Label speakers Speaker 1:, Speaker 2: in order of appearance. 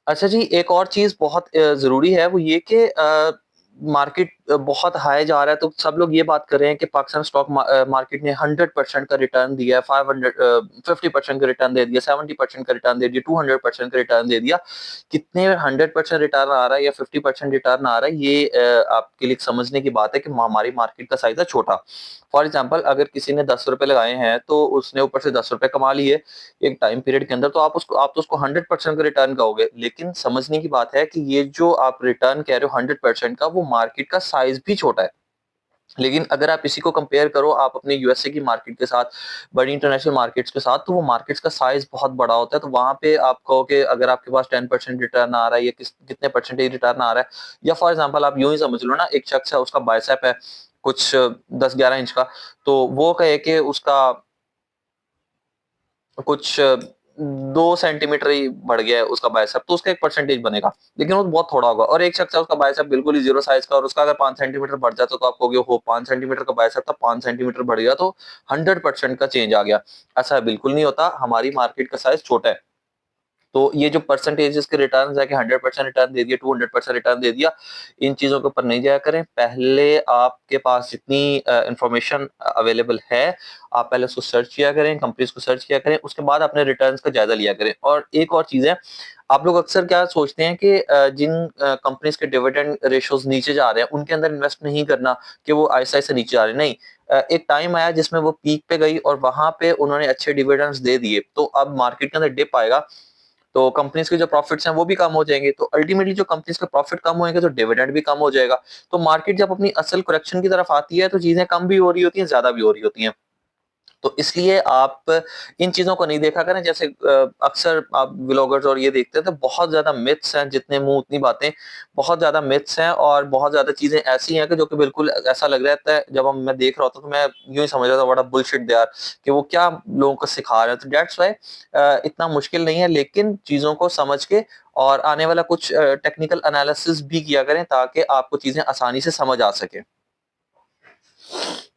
Speaker 1: अच्छा जी, एक और चीज़ बहुत ज़रूरी है, वो ये कि मार्केट बहुत हाई जा रहा है, तो सब लोग ये बात कर रहे हैं कि पाकिस्तान स्टॉक मार्केट ने 100% का रिटर्न दिया है, 50% का रिटर्न दे दिया, 70% का रिटर्न दे दिया, 200% का रिटर्न दे दिया। कितने 100% रिटर्न आ रहा है या 50% रिटर्न आ रहा है, ये आपके लिए समझने की बात है कि हमारी मार्केट का साइज़ है छोटा। फॉर एग्ज़ाम्पल अगर किसी ने ₹10 लगाए हैं, तो उसने ऊपर से ₹10 कमा लिए एक टाइम पीरियड के अंदर, तो आप तो उसको 100% का रिटर्न कहोगे। लेकिन समझने की बात है कि ये जो आप रिटर्न कह रहे हो 100% का, वो मार्केट का साइज़ भी छोटा है। लेकिन अगर आप इसी को कंपेयर करो आप अपने यूएसए की मार्केट के साथ, बड़ी इंटरनेशनल मार्केट्स के साथ, तो वो मार्केट्स का साइज़ बहुत बड़ा होता है। तो वहाँ पे आप कहो कि अगर आपके पास 10% रिटर्न आ रहा है या कितने परसेंटेज रिटर्न आ रहा है, या फॉर एग्ज़ाम्पल आप यूँ ही समझ लो ना, एक शख्स है, उसका बाइसेप है कुछ 10-11 इंच का, तो वो कहे कि उसका कुछ 2 सेंटीमीटर ही बढ़ गया है उसका बाइसेप, तो उसका 1 परसेंटेज बनेगा, लेकिन वो बहुत थोड़ा होगा। और एक शख्स है, उसका बाइसेप बिल्कुल ही 0 साइज़ का, और उसका अगर 5 सेंटीमीटर बढ़ जाता, तो आप कहोगे ओहो! 5 सेंटीमीटर का बाइसेप था, 5 सेंटीमीटर बढ़ गया तो 100% का चेंज आ गया। ऐसा बिल्कुल नहीं होता, हमारी मार्केट का साइज़ छोटा है। तो ये जो परसेंटेजेस के रिटर्न्स है कि 100% रिटर्न दे दिया, 200% रिटर्न दे दिया, इन चीज़ों के ऊपर नहीं जाया करें। पहले आपके पास जितनी इन्फॉर्मेशन अवेलेबल है, आप पहले उसको सर्च किया करें, कंपनीज़ को सर्च किया करें, उसके बाद अपने रिटर्न्स का जायज़ा लिया करें। और एक और चीज़ है, आप लोग अक्सर क्या सोचते हैं कि जिन कंपनीज़ के डिविडेंड रेशियोज़ नीचे जा रहे हैं, उनके अंदर इन्वेस्ट नहीं करना, कि वो आहिस्ता-आहिस्ता नीचे जा रहे हैं, नहीं। एक टाइम आया जिसमें वो पीक पे गई और वहाँ पे उन्होंने अच्छे डिविडेंड्स दे दिए, तो अब मार्केट के अंदर डिप आएगा, तो कंपनीज़ के जो प्रॉफिट्स हैं वो भी कम हो जाएँगे। तो अल्टीमेटली जो कंपनीज़ के प्रॉफिट कम होंगे, तो डिविडेंड भी कम हो जाएगा। तो मार्केट जब अपनी असल करेक्शन की तरफ आती है, तो चीज़ें कम भी हो रही होती हैं, ज़्यादा भी हो रही होती हैं। तो इसलिए आप इन चीज़ों को नहीं देखा करें। जैसे अक्सर आप व्लॉगर्स और ये देखते हैं, तो बहुत ज़्यादा मिथ्स हैं, जितने मुँह उतनी बातें। बहुत ज़्यादा मिथ्स हैं और बहुत ज़्यादा चीज़ें ऐसी हैं कि जो कि बिल्कुल ऐसा लग रहता है, जब हम मैं देख रहा होता हूँ, तो मैं यूँ ही समझ रहा था what a bullshit they are, कि वो क्या लोगों को सिखा रहे हैं। तो दैट्स व्हाई इतना मुश्किल नहीं है, लेकिन चीज़ों को समझ के और आने वाला कुछ टेक्निकल एनालिसिस भी किया करें, ताकि आपको चीज़ें आसानी से समझ आ सकें।